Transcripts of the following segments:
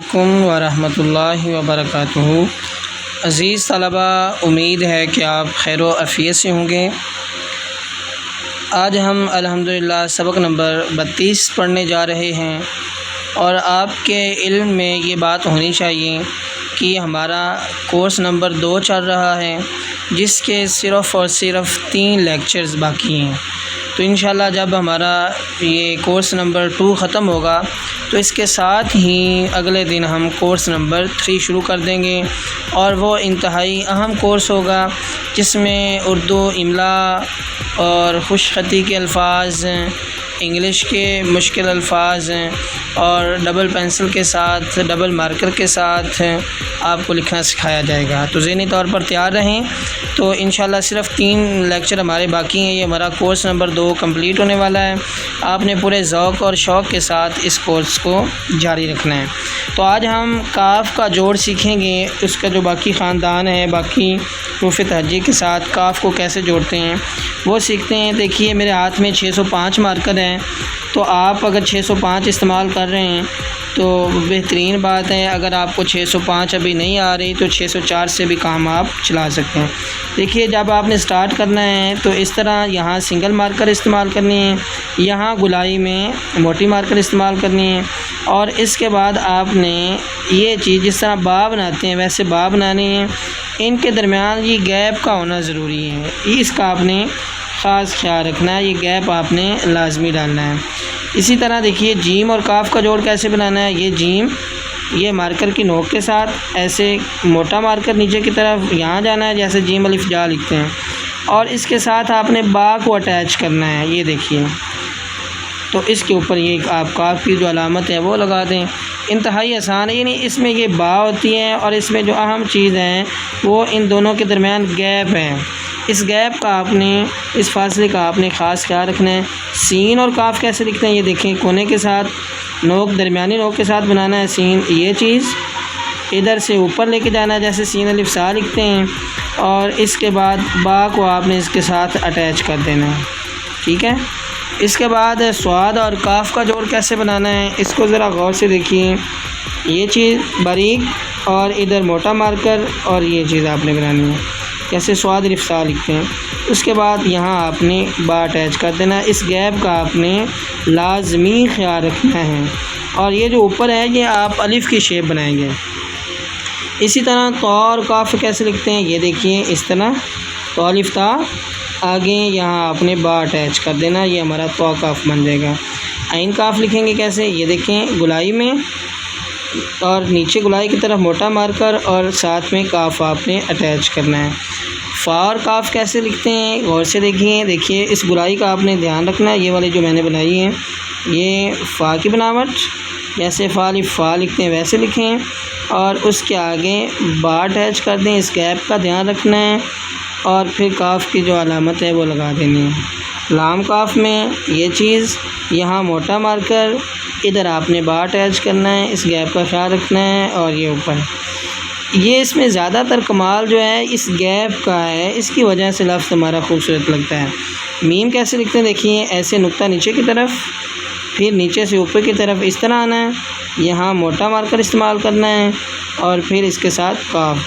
علیکم ورحمۃ اللہ وبرکاتہ۔ عزیز طلبہ، امید ہے کہ آپ خیر و عافیت سے ہوں گے۔ آج ہم الحمدللہ سبق نمبر 32 پڑھنے جا رہے ہیں، اور آپ کے علم میں یہ بات ہونی چاہیے کہ ہمارا کورس نمبر 2 چل رہا ہے، جس کے صرف اور صرف 3 لیکچرز باقی ہیں۔ تو انشاءاللہ جب ہمارا یہ کورس نمبر 2 ختم ہوگا تو اس کے ساتھ ہی اگلے دن ہم کورس نمبر 3 شروع کر دیں گے، اور وہ انتہائی اہم کورس ہوگا جس میں اردو املا اور خوش خطی کے الفاظ، انگلش کے مشکل الفاظ اور ڈبل پنسل کے ساتھ، ڈبل مارکر کے ساتھ آپ کو لکھنا سکھایا جائے گا۔ تو ذہنی طور پر تیار رہیں۔ تو انشاءاللہ صرف 3 لیکچر ہمارے باقی ہیں، یہ ہمارا کورس نمبر 2 کمپلیٹ ہونے والا ہے۔ آپ نے پورے ذوق اور شوق کے ساتھ اس کورس کو جاری رکھنا ہے۔ تو آج ہم کاف کا جوڑ سیکھیں گے، اس کا جو باقی خاندان ہے، باقی حروف تہجی کے ساتھ کاف کو کیسے جوڑتے ہیں وہ سیکھتے ہیں۔ دیکھیے میرے ہاتھ میں 605 مارکر ہیں، تو آپ اگر 605 استعمال کر رہے ہیں تو بہترین بات ہے۔ اگر آپ کو 605 ابھی نہیں آ رہی تو 604 سے بھی کام آپ چلا سکتے ہیں۔ دیکھیے جب آپ نے سٹارٹ کرنا ہے تو اس طرح یہاں سنگل مارکر استعمال کرنی ہے، یہاں گلائی میں موٹی مارکر استعمال کرنی ہے، اور اس کے بعد آپ نے یہ چیز جس طرح با بناتے ہیں ویسے با بنانی ہے۔ ان کے درمیان یہ گیپ کا ہونا ضروری ہے، اس کا آپ نے خاص خیال رکھنا ہے، یہ گیپ آپ نے لازمی ڈالنا ہے۔ اسی طرح دیکھیے جیم اور کاف کا جوڑ کیسے بنانا ہے۔ یہ جیم، یہ مارکر کی نوک کے ساتھ ایسے موٹا مارکر نیچے کی طرف یہاں جانا ہے، جیسے جیم الف جا لکھتے ہیں، اور اس کے ساتھ آپ نے با کو اٹیچ کرنا ہے۔ یہ دیکھیے، تو اس کے اوپر یہ آپ کاف کی جو علامت ہے وہ لگا دیں۔ انتہائی آسان ہے، یعنی اس میں یہ با ہوتی ہے، اور اس میں جو اہم چیز ہے وہ ان دونوں کے درمیان گیپ ہے۔ اس گیپ کا آپ نے، اس فاصلے کا آپ نے خاص خیال رکھنا ہے۔ سین اور کاف کیسے لکھتے ہیں، یہ دیکھیں کونے کے ساتھ نوک، درمیانی نوک کے ساتھ بنانا ہے سین۔ یہ چیز ادھر سے اوپر لے کے جانا ہے، جیسے سین الف سا لکھتے ہیں، اور اس کے بعد با کو آپ نے اس کے ساتھ اٹیچ کر دینا ہے، ٹھیک ہے۔ اس کے بعد صاد اور کاف کا جوڑ کیسے بنانا ہے، اس کو ذرا غور سے دیکھیے۔ یہ چیز باریک اور ادھر موٹا مارکر، اور یہ چیز آپ نے بنانی ہے، جیسے صاد الف سا لکھتے ہیں۔ اس کے بعد یہاں آپ نے با اٹیچ کر دینا ہے، اس گیپ کا آپ نے لازمی خیال رکھنا ہے، اور یہ جو اوپر ہے یہ آپ الف کی شیپ بنائیں گے۔ اسی طرح تو اور کاف کیسے لکھتے ہیں، یہ دیکھیے اس طرح تو الف تا، آگے یہاں آپ نے با اٹیچ کر دینا، یہ ہمارا تو کاف بن جائے گا۔ عین کاف لکھیں گے کیسے، یہ دیکھیں گلائی میں، اور نیچے گلائی کی طرف موٹا مارکر، اور ساتھ میں کاف آپ نے اٹیچ کرنا ہے۔ فا اور کاف کیسے لکھتے ہیں غور سے دیکھیے اس گلائی کا آپ نے دھیان رکھنا ہے۔ یہ والی جو میں نے بنائی ہے یہ فا کی بناوٹ، جیسے فا الف فا لکھتے ہیں ویسے لکھیں، اور اس کے آگے با اٹیچ کر دیں، اس گیپ کا دھیان رکھنا ہے، اور پھر کاف کی جو علامت ہے وہ لگا دینی ہے۔ لام کاف میں یہ چیز، یہاں موٹا مارکر، ادھر آپ نے با اٹیچ کرنا ہے، اس گیپ کا خیال رکھنا ہے، اور یہ اوپر یہ اس میں زیادہ تر کمال جو ہے اس گیپ کا ہے، اس کی وجہ سے لفظ ہمارا خوبصورت لگتا ہے۔ میم کیسے لکھتے ہیں، دیکھیے ایسے نقطہ نیچے کی طرف، پھر نیچے سے اوپر کی طرف اس طرح آنا ہے، یہاں موٹا مارکر استعمال کرنا ہے، اور پھر اس کے ساتھ کاف۔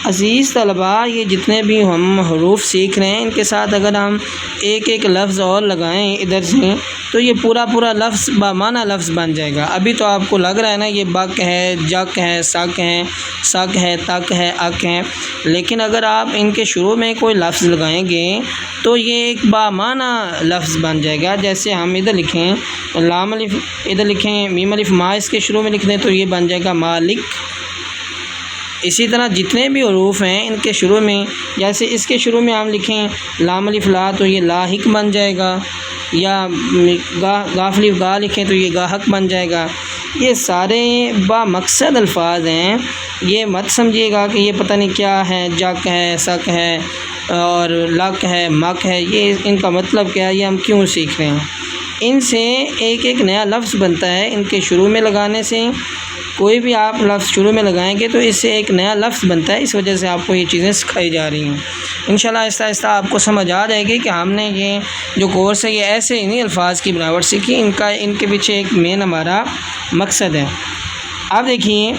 عزیز طلباء، یہ جتنے بھی ہم حروف سیکھ رہے ہیں ان کے ساتھ اگر ہم ایک ایک لفظ اور لگائیں ادھر سے تو یہ پورا لفظ بامعنی لفظ بن جائے گا۔ ابھی تو آپ کو لگ رہا ہے نا یہ بک ہے، جک ہے، سک ہے، سک ہے، تک ہے، اک ہے، لیکن اگر آپ ان کے شروع میں کوئی لفظ لگائیں گے تو یہ ایک بامعنی لفظ بن جائے گا۔ جیسے ہم ادھر لکھیں لام الف، ادھر لکھیں میم الف ما، اس کے شروع میں لکھ دیں تو یہ بن جائے گا مالک۔ اسی طرح جتنے بھی حروف ہیں ان کے شروع میں، جیسے اس کے شروع میں ہم لکھیں لام الف لا تو یہ لاحق بن جائے گا، یا گاف الف گا لکھیں تو یہ گاہک بن جائے گا۔ یہ سارے با مقصد الفاظ ہیں، یہ مت سمجھیے گا کہ یہ پتہ نہیں کیا ہے، جک ہے، سک ہے، اور لک ہے، مک ہے، یہ ان کا مطلب کیا ہے، یہ ہم کیوں سیکھ رہے ہیں۔ ان سے ایک ایک نیا لفظ بنتا ہے، ان کے شروع میں لگانے سے کوئی بھی آپ لفظ شروع میں لگائیں گے تو اس سے ایک نیا لفظ بنتا ہے، اس وجہ سے آپ کو یہ چیزیں سکھائی جا رہی ہیں۔ انشاءاللہ آہستہ آہستہ آپ کو سمجھ آ جائے گی کہ ہم نے یہ جو کورس ہے یہ ایسے ہی نہیں الفاظ کی بناوٹ سیکھی، ان کے پیچھے ایک مین ہمارا مقصد ہے۔ آپ دیکھیے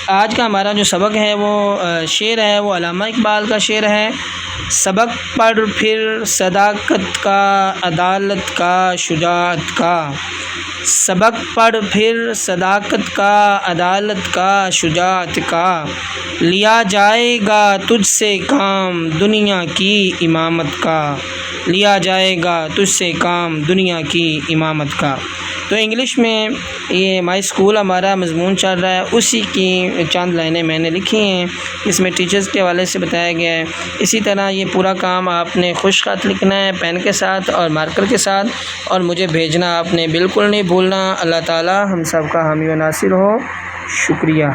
آج کا ہمارا جو سبق ہے وہ شعر ہے، وہ علامہ اقبال کا شعر ہے۔ سبق پڑھ پھر صداقت کا، عدالت کا، شجاعت کا، سبق پڑھ پھر صداقت کا، عدالت کا، شجاعت کا، لیا جائے گا تجھ سے کام دنیا کی امامت کا، لیا جائے گا تجھ سے کام دنیا کی امامت کا۔ تو انگلش میں یہ مائی اسکول ہمارا مضمون چل رہا ہے، اسی کی چند لائنیں میں نے لکھی ہیں، اس میں ٹیچرز کے حوالے سے بتایا گیا ہے۔ اسی طرح یہ پورا کام آپ نے خوش خط لکھنا ہے پین کے ساتھ اور مارکر کے ساتھ، اور مجھے بھیجنا آپ نے بالکل نہیں بھولنا۔ اللہ تعالی ہم سب کا حامی و ناصر ہو۔ شکریہ۔